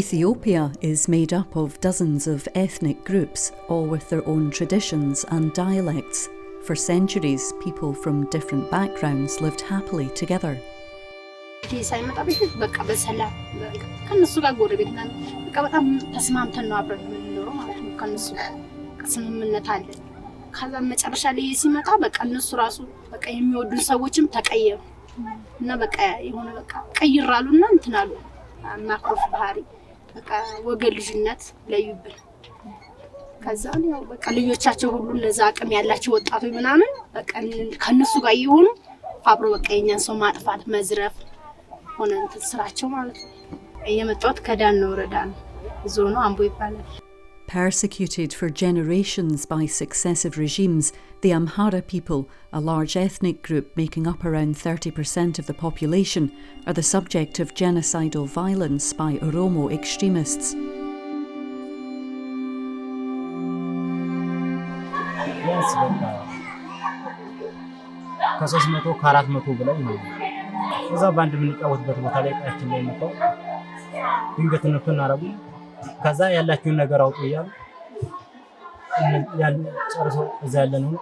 Ethiopia is made up of dozens of ethnic groups, all with their own traditions and dialects. For centuries, people from different backgrounds lived happily together. ወገልጅነት ለዩብን ከዛን ያው በቃ ልጆቻቸው ሁሉ ለዛ አቅም ያላቸው ወጣቶች ምናምን በቃ ከነሱ ጋር ይሆኑ አብሮ በቃ የኛን ሰው ማጥፋት መዝረፍ ሆነ እንትን ስራቸው ማለት ነው። የመጣሁት ከዳን ነው ወረዳ ነው ዞኑ አምቦ ይባላል። Persecuted for generations by successive regimes, the Amhara people, a large ethnic group making up around 30% of the population, are the subject of genocidal violence by Oromo extremists. Yes, ከ300 ከ400 በላይ ነው። እዛ ባንድ የምንጫወትበት ቦታ ላይ ቃችን ላይ መጣው ድንገት ነፍተን አረቡ ከዛ ያላችሁን ነገር አውጡ ይያሉ ያን ጨርሶ እዛ ያለነው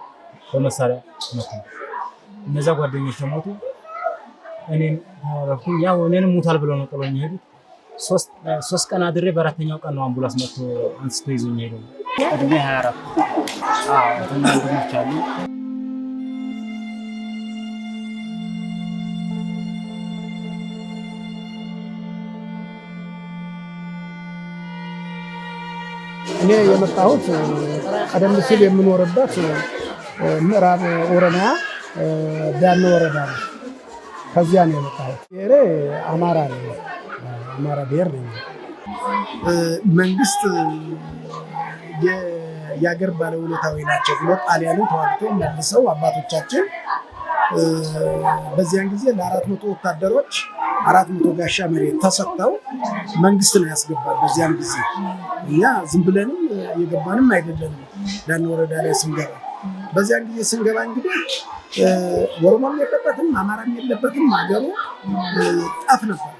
በመሳሪያ መጡ። እነዛ ጓደኞች ተሞቱ። እኔም አረፍኩኝ ያው እኔንም ሙታል ብለው ነው ጥሎኝ ሄዱት። ሶስት ቀን አድሬ በአራተኛው ቀን ነው አምቡላንስ መጥቶ አንስቶ ይዞኝ ሄደው። እድሜ 24 ወንድሞች አሉ። እኔ የመጣሁት ቀደም ሲል የምኖርበት ምዕራብ ኦሮሚያ ዳን ወረዳ ነው። ከዚያ ነው የመጣሁት። ይሄ አማራ ነው። አማራ ብሔር ነው። መንግስት የያገር ባለውለታዊ ናቸው ብሎ ጣሊያንን ተዋግተው መልሰው አባቶቻችን በዚያን ጊዜ ለ400 ወታደሮች 400 ጋሻ መሬት ተሰጥተው መንግስት ነው ያስገባል። በዚያን ጊዜ እኛ ዝም ብለንም የገባንም አይደለንም። ዳን ወረዳ ላይ ስንገባ በዚያን ጊዜ ስንገባ እንግዲህ ኦሮሞም የለበትም አማራም የለበትም አገሩ ጠፍ ነበር።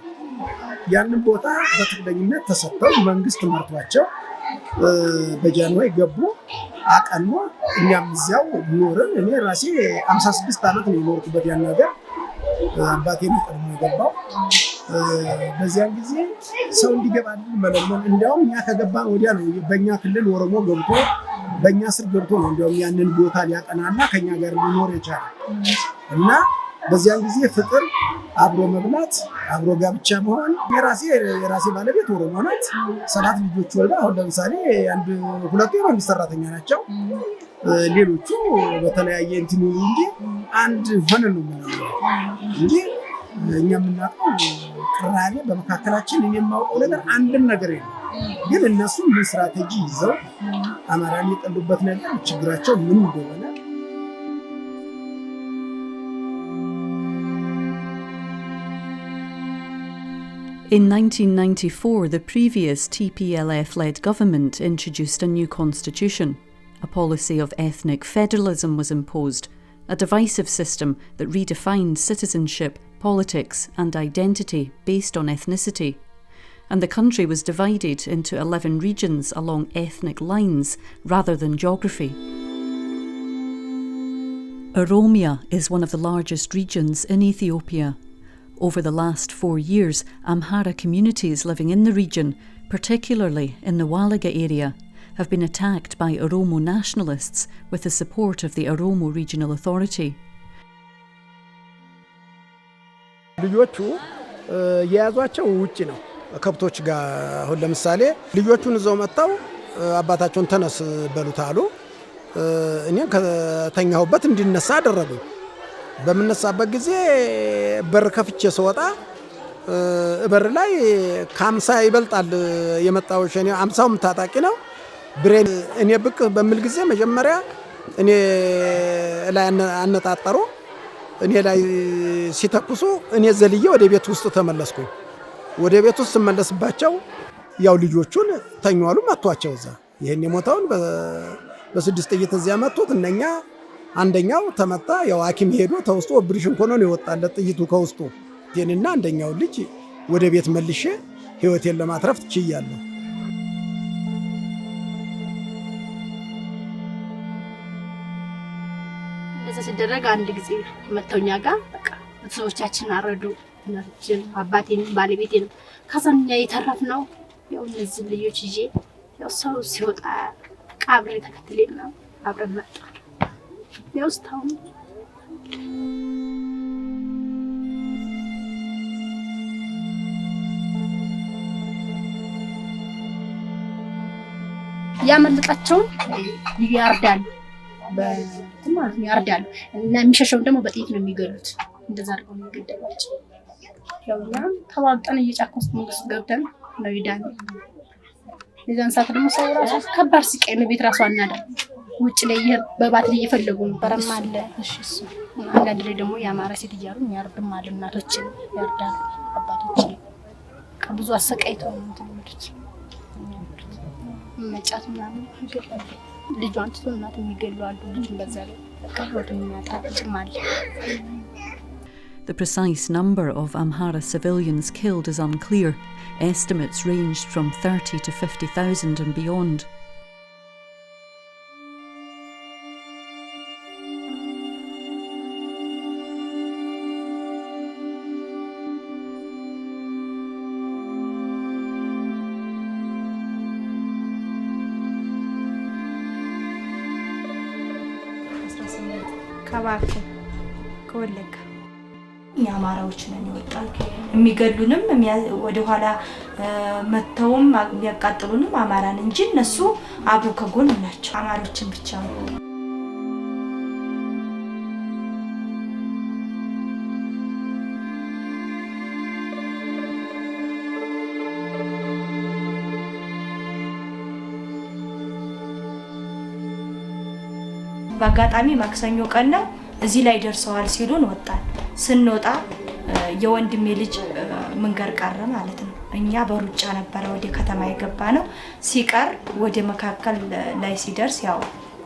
ያንን ቦታ በትግለኝነት ተሰጥተው መንግስት መርቷቸው በጃንዋሪ ገቡ አቀኑ። እኛም እዚያው ኖርን። እኔ ራሴ 56 ዓመት ነው የኖርኩበት ያን ነገር። አባቴ ነው ቀድሞ የገባው። በዚያን ጊዜ ሰው እንዲገባልን መለመን እንዲያውም እኛ ከገባን ወዲያ ነው በእኛ ክልል ኦሮሞ ገብቶ በእኛ ስር ገብቶ ነው እንዲያውም ያንን ቦታ ሊያቀናና ከኛ ጋር ሊኖር የቻለ እና በዚያን ጊዜ ፍቅር፣ አብሮ መብላት፣ አብሮ ጋብቻ መሆን። የራሴ ባለቤት ኦሮሞ ናት። 7 ልጆች ወልዳ አሁን ለምሳሌ ሁለቱ የመንግስት ሰራተኛ ናቸው። ሌሎቹ በተለያየ እንትን እንጂ አንድ ሆነን ነው እንጂ እኛ የምናውቀው ቅራኔ በመካከላችን እኔ የማውቀው ነገር አንድም ነገር የለም። ግን እነሱ ምን ስትራቴጂ ይዘው አማራን የጠሉበት ነገር ችግራቸው ምን እንደሆነ In 1994, the previous TPLF-led government introduced a new constitution. A policy of ethnic federalism was imposed, a divisive system that redefined citizenship, politics and identity based on ethnicity. And the country was divided into 11 regions along ethnic lines rather than geography. Oromia is one of the largest regions in Ethiopia. Over the last 4 years, Amhara communities living in the region, particularly in the Walaga area, have been attacked by Oromo nationalists with the support of the Oromo Regional Authority. ልጆቹ የያዟቸው ውጪ ነው ከብቶች ጋር። አሁን ለምሳሌ ልጆቹን እዛው መጣው አባታቸውን ተነስ በሉት አሉ። እኔ ከተኛሁበት እንዲነሳ አደረጉኝ። በመነሳበት ጊዜ በር ከፍቼ ስወጣ በር ላይ ከ50 ይበልጣል የመጣው ሸኔ 50ም ታጣቂ ነው። ብሬን እኔ ብቅ በሚል ጊዜ መጀመሪያ እኔ ላይ አነጣጠሩ። እኔ ላይ ሲተኩሱ እኔ ዘልዬ ወደ ቤት ውስጥ ተመለስኩ። ወደ ቤት ውስጥ ስመለስባቸው ያው ልጆቹን ተኛሉ መቷቸው። እዛ ይሄን የሞተውን በ6 ጥይት እዚያ መቱት። እነኛ አንደኛው ተመታ። ያው ሐኪም ሄዶ ተውስጦ ኦፕሬሽን ሆኖ ነው የወጣለት ጥይቱ ከውስጡ። ቴንና አንደኛው ልጅ ወደ ቤት መልሼ ህይወቴን ለማትረፍ ችያለሁ። እንደዛ ሲደረግ አንድ ጊዜ መተውኛ ጋር በቃ ቤተሰቦቻችን አረዱ። እናታችን፣ አባቴን፣ ባለቤቴን ከዛኛ የተረፍነው ያው እነዚህ ልጆች ይዤ ያው ሰው ሲወጣ አብሬ ተከትሌና አብረን መጣን። ያው ስታውን ያመለጣቸውን ያርዳሉ በትማር ያርዳሉ እና የሚሸሸው ደግሞ በጥይት ነው የሚገሉት። እንደዛ አድርገው ነው የሚገደሏቸው። ያውና ተዋልጠን እየጫኮስ መንግስት ገብተን ነው ይዳን። የዛን ሰዓት ደግሞ ሰው ራሱ ከባድ ስቃይ ነው። ቤት ራሱ አናደር ውጭ ላይ በባትሪ እየፈለጉ ነው በረማለ። እሺ እሱ አንዳንድ ላይ ደግሞ ያማረ ሴት እያሉ ያርድም አለ። እናቶችን ያርዳሉ፣ አባቶችን ከብዙ አሰቃይተው ነው እንትምሩት መጫት ምናምን ይገላሉ። ልጇን ትቶ እናት የሚገሉ አሉ። ልጅን በዛ ላይ ከወደ የሚያጣጭም አለ። The precise number of Amhara civilians killed is unclear. Estimates ranged from 30 to 50,000 and beyond. ከባኩ ከወለጋ ያማራዎች ነን ይወጣል። የሚገሉንም ወደ ኋላ መተውም የሚያቃጥሉንም አማራን እንጂ እነሱ አብሮ ከጎን ናቸው። አማሮችን ብቻ ነው። በአጋጣሚ ማክሰኞ ቀን ነው እዚህ ላይ ደርሰዋል ሲሉን ወጣን። ስንወጣ የወንድሜ ልጅ መንገር ቀረ ማለት ነው። እኛ በሩጫ ነበር ወደ ከተማ የገባ ነው። ሲቀር ወደ መካከል ላይ ሲደርስ ያው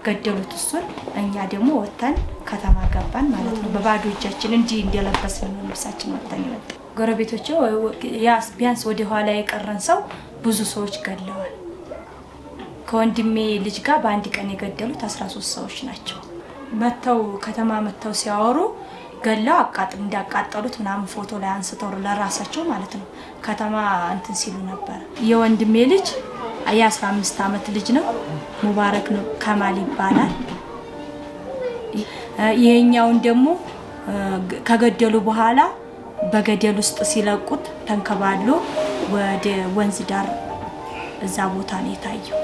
ገደሉት እሱን። እኛ ደግሞ ወጣን ከተማ ገባን ማለት ነው። በባዶ እጃችን እንጂ እንደለበስን ልብሳችን ወጣን ይወጣ። ጎረቤቶቹ ቢያንስ ወደ ኋላ የቀረን ሰው ብዙ ሰዎች ገለዋል። ከወንድሜ ልጅ ጋር በአንድ ቀን የገደሉት 13 ሰዎች ናቸው። መተው ከተማ መተው ሲያወሩ ገላው እንዳቃጠሉት ምናምን ፎቶ ላይ አንስተው ለራሳቸው ማለት ነው ከተማ እንትን ሲሉ ነበር። የወንድሜ ልጅ የ15 ዓመት ልጅ ነው። ሙባረክ ነው ከማል ይባላል። ይሄኛውን ደግሞ ከገደሉ በኋላ በገደል ውስጥ ሲለቁት ተንከባሎ ወደ ወንዝ ዳር እዛ ቦታ ነው የታየው።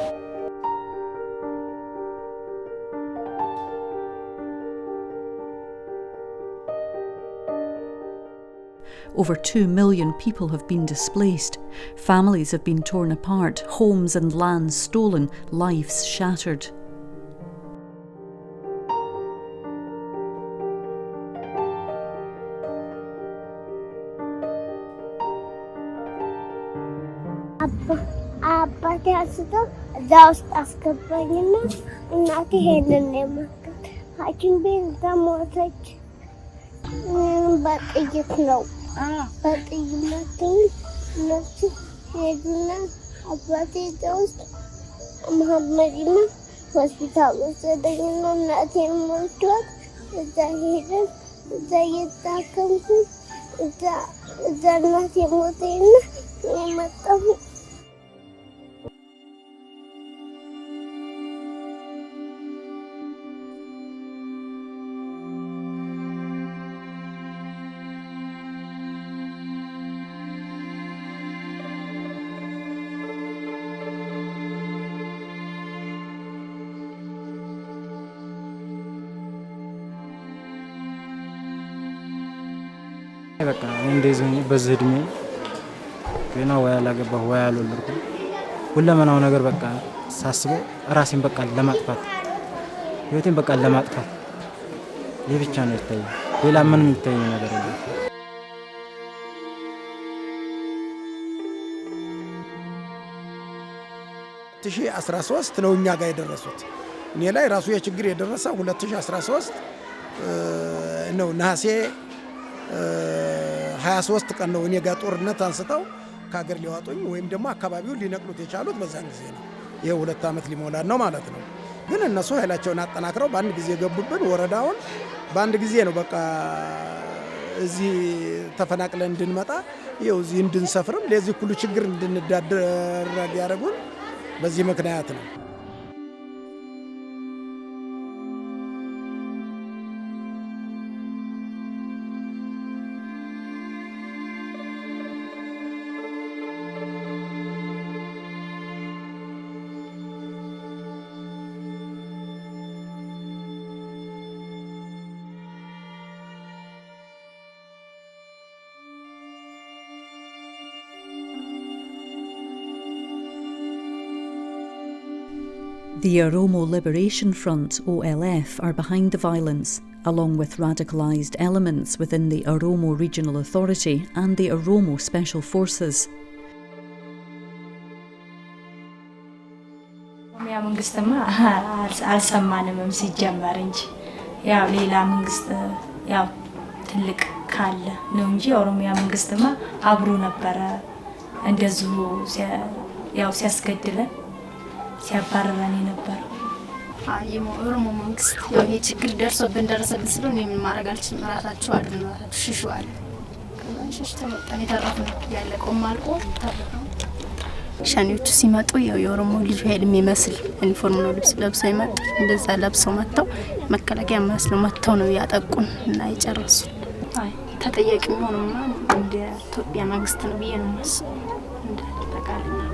Over 2 million people have been displaced. Families have been torn apart, homes and lands stolen, lives shattered. አባቴ አስቶ እዛ ውስጥ አስገባኝና እናቴ ሄደን የማከት ሐኪም ቤት ተሞተች። በጥይት ነው በጥይት እነሱ ሄዱና አባቴ እዛ ውስጥ መሐመድና ሆስፒታል ወሰደኝና እናቴን ሞቷት። እዛ ሄደን እዛ እየታከምኩ እዛ እናቴ ሞተኝና የመጣሁ በቃ እንደዚህ በዚህ እድሜ ገና ወይ አላገባሁ ወይ አልወለድኩም ሁለመናው ነገር በቃ ሳስበው ራሴን በቃ ለማጥፋት ህይወቴን በቃ ለማጥፋት ይህ ብቻ ነው ይታየኝ ሌላ ምንም ይታየኝ ነገር የለም 2013 ነው እኛ ጋር የደረሱት እኔ ላይ ራሱ የችግር የደረሰው 2013 ነው ነሐሴ 23 ቀን ነው እኔ ጋር ጦርነት አንስተው ከሀገር ሊዋጡኝ ወይም ደግሞ አካባቢውን ሊነቅሉት የቻሉት በዛን ጊዜ ነው ይሄ 2 ዓመት ሊሞላን ነው ማለት ነው ግን እነሱ ኃይላቸውን አጠናክረው በአንድ ጊዜ ገቡብን ወረዳውን በአንድ ጊዜ ነው በቃ እዚህ ተፈናቅለን እንድንመጣ ይኸው እዚህ እንድንሰፍርም ለዚህ ሁሉ ችግር እንድንዳደረግ ያደረጉን በዚህ ምክንያት ነው The Oromo Liberation Front, OLF, are behind the violence, along with radicalised elements within the Oromo Regional Authority and the Oromo Special Forces. ኦሮሚያ መንግስትማ አልሰማንም ሲጀመር እንጂ ያው ሌላ መንግስት ያው ትልቅ ካለ ነው እንጂ ኦሮሚያ መንግስትማ አብሮ ነበረ እንደዚሁ ያው ሲያስገድለን ሲያባረረን ነበር ኦሮሞ መንግስት ያው ይሄ ችግር ደረሰብን ስለሆነ ምን ማድረግ አልችልም ራሳቸው አድነዋታችሁ ሽሽዋል ከዛንሽ ተመጣን የተረፈው ያለቀው ማልቆ ተረፈው ሻኒዎቹ ሲመጡ ያው የኦሮሞ ልጅ ሄድ የሚመስል ዩኒፎርም ነው ልብስ ለብሰው ይመጡ እንደዛ ለብሰው መጥተው መከላከያ መስለው መጥተው ነው ያጠቁን እና ይጨርሱ አይ ተጠያቂ ሆነውማ እንደ ኢትዮጵያ መንግስት ነው ብዬ ነው ማስበው እንደ ተቃለኛ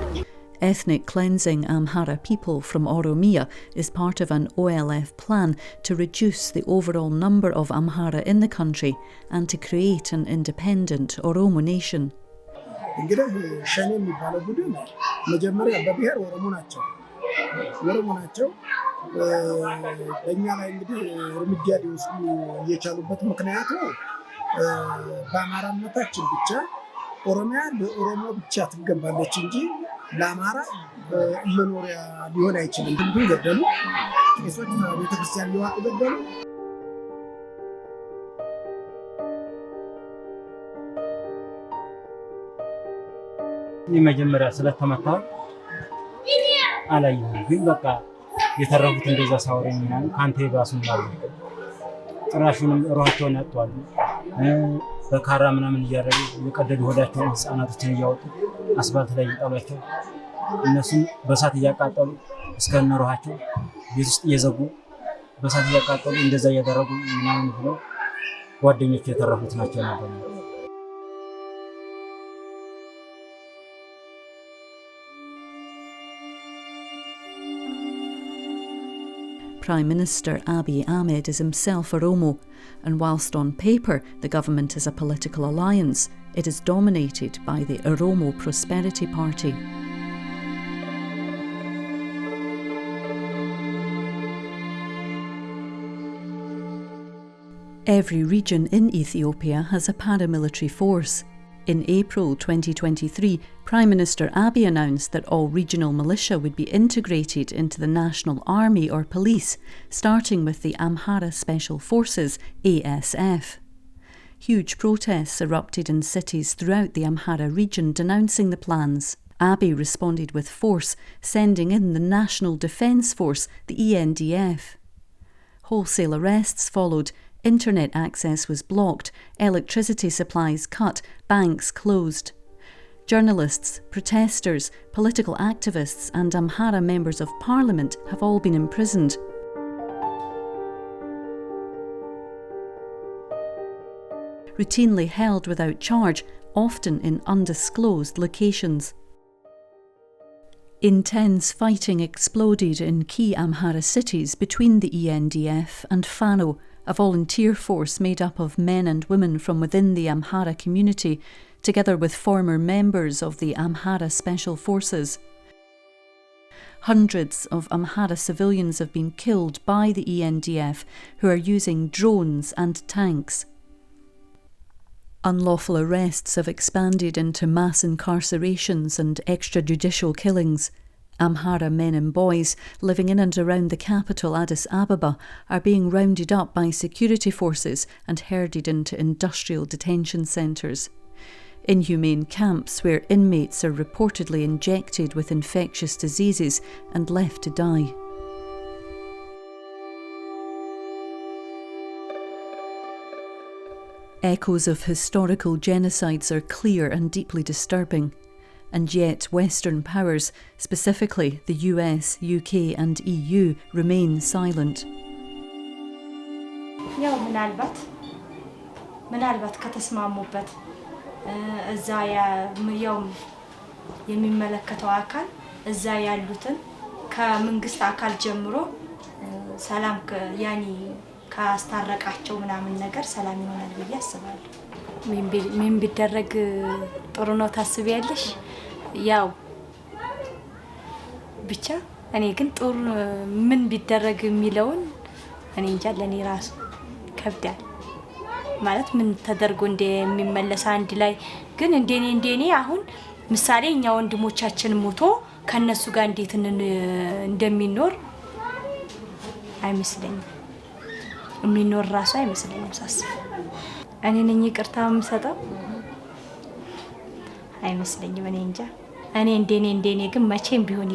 Ethnic cleansing Amhara people from Oromia is part of an OLF plan to reduce the overall number of Amhara in the country and to create an independent Oromo nation. እንግዲህ ሸኔ የሚባለው ቡድን መጀመሪያ በብሔር ኦሮሞ ናቸው በእኛ ላይ እንግዲህ እርምጃ ሊወስዱ የቻሉበት ምክንያቱ በአማራነታችን ብቻ ኦሮሚያ ለኦሮሞ ብቻ ትገባለች እንጂ ለአማራ መኖሪያ ሊሆን አይችልም ብለው ገደሉ ቄሶች ቤተክርስቲያን ሊዋጡ ገደሉ የመጀመሪያ ስለተመታው አላየሁም ግን በቃ የተረፉት እንደዛ ሳወረኝና ካንተ ባሱን ማለት ጥራሹንም ሯቸውን ያጣሉ በካራ ምናምን እያረዱ የቀደዱ ሆዳቸውን ህፃናቶችን እያወጡ አስፋልት ላይ ይጣሏቸው እነሱም በሳት እያቃጠሉ እስከነሯቸው ቤት ውስጥ እየዘጉ በሳት እያቃጠሉ እንደዛ እያደረጉ ምናምን ብሎ ጓደኞች የተረፉት ናቸው ነበር Prime Minister Abiy Ahmed is himself Oromo, and whilst on paper the government is a political alliance, it is dominated by the Oromo Prosperity Party. Every region in Ethiopia has a paramilitary force. In April 2023, Prime Minister Abiy announced that all regional militia would be integrated into the National Army or Police, starting with the Amhara Special Forces, ASF. Huge protests erupted in cities throughout the Amhara region denouncing the plans. Abiy responded with force, sending in the National Defence Force, the ENDF. Wholesale arrests followed. Internet access was blocked, electricity supplies cut, banks closed. Journalists, protesters, political activists and Amhara members of parliament have all been imprisoned. Routinely held without charge, often in undisclosed locations. Intense fighting exploded in key Amhara cities between the ENDF and Fano, a volunteer force made up of men and women from within the Amhara community, together with former members of the Amhara Special Forces. Hundreds of Amhara civilians have been killed by the ENDF, who are using drones and tanks. Unlawful arrests have expanded into mass incarcerations and extrajudicial killings. Amhara men and boys living in and around the capital Addis Ababa are being rounded up by security forces and herded into industrial detention centres. Inhumane camps where inmates are reportedly injected with infectious diseases and left to die. Echoes of historical genocides are clear and deeply disturbing, and yet Western powers, specifically the US, UK and EU, remain silent. ያው ምናልባት ከተስማሙበት እዛ ያው የሚመለከተው አካል እዛ ያሉትን ከመንግስት አካል ጀምሮ ሰላም ያኒ ካስታረቃቸው ምናምን ነገር ሰላም ይሆናል ብዬ አስባለሁ። ምን ቢደረግ ጥሩ ነው ታስቢያለሽ? ያው ብቻ እኔ ግን ጥሩ ምን ቢደረግ የሚለውን እኔ እንጃ ለኔ ራሱ ከብዳል። ማለት ምን ተደርጎ እንደሚመለስ አንድ ላይ ግን እንደኔ አሁን ምሳሌ እኛ ወንድሞቻችን ሞቶ ከነሱ ጋር እንዴት እንደሚኖር አይመስለኝም። የሚኖር ራሱ አይመስለኝም ሳስብ። እኔ ነኝ ይቅርታ የምሰጠው አይመስለኝም። እኔ እንጃ እኔ እንደኔ ግን መቼም ቢሆን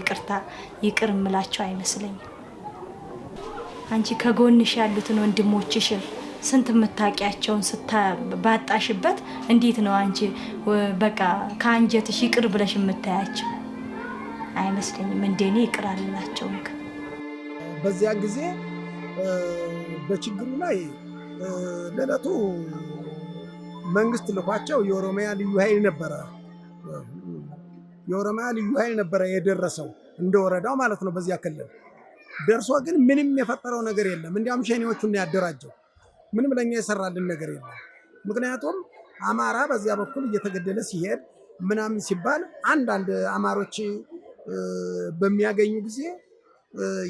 ይቅር እምላቸው አይመስለኝም። አንቺ ከጎንሽ ያሉትን ወንድሞችሽን ስንት መታቂያቸውን ባጣሽበት እንዴት ነው አንቺ በቃ ካንጀትሽ ይቅር ብለሽ የምታያቸው? አይመስለኝም። እንደኔ ይቅር አላቸው። በዚያ ጊዜ በችግሩ ላይ ለለቱ መንግስት ልኳቸው የኦሮሚያ ልዩ ኃይል ነበረ የደረሰው እንደ ወረዳው ማለት ነው። በዚያ ክልል ደርሶ ግን ምንም የፈጠረው ነገር የለም። እንዲያም ሸኔዎቹን ያደራጀው ምንም ለኛ የሰራልን ነገር የለም። ምክንያቱም አማራ በዚያ በኩል እየተገደለ ሲሄድ ምናምን ሲባል አንዳንድ አማሮች በሚያገኙ ጊዜ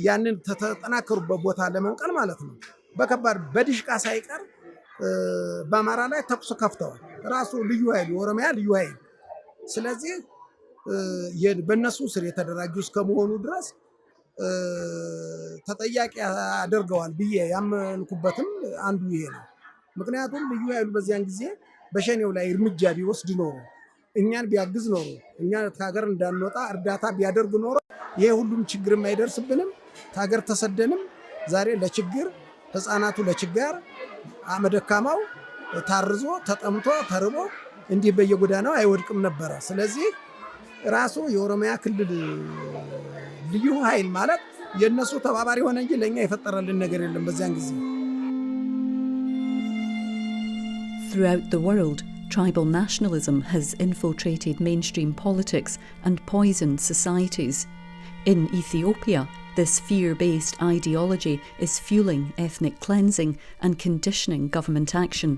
ያንን ተጠናከሩበት ቦታ ለመንቀል ማለት ነው በከባድ በድሽቃ ሳይቀር በአማራ ላይ ተኩስ ከፍተዋል። ራሱ ልዩ ኃይል የኦሮሚያ ልዩ ኃይል። ስለዚህ በእነሱ ስር የተደራጁ እስከመሆኑ ድረስ ተጠያቂ አድርገዋል ብዬ ያመንኩበትም አንዱ ይሄ ነው። ምክንያቱም ልዩ ኃይሉ በዚያን ጊዜ በሸኔው ላይ እርምጃ ቢወስድ ኖሮ እኛን ቢያግዝ ኖሮ እኛ ከሀገር እንዳንወጣ እርዳታ ቢያደርግ ኖሮ ይሄ ሁሉም ችግርም አይደርስብንም። ከሀገር ተሰደንም ዛሬ ለችግር ህፃናቱ ለችጋር አመደካማው ታርዞ ተጠምቶ ተርቦ እንዲህ በየጎዳናው አይወድቅም ነበረ። ስለዚህ ራሱ የኦሮሚያ ክልል ልዩ ኃይል ማለት የነሱ ተባባሪ ሆነ እንጂ ለኛ የፈጠረልን ነገር የለም በዚያን ጊዜ። Throughout the world, tribal nationalism has infiltrated mainstream politics and poisoned societies. In Ethiopia, this fear-based ideology is fueling ethnic cleansing and conditioning government action.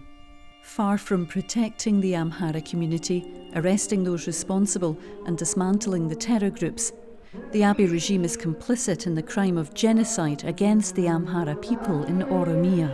Far from protecting the Amhara community, arresting those responsible and dismantling the terror groups, the Abiy regime is complicit in the crime of genocide against the Amhara people in Oromia.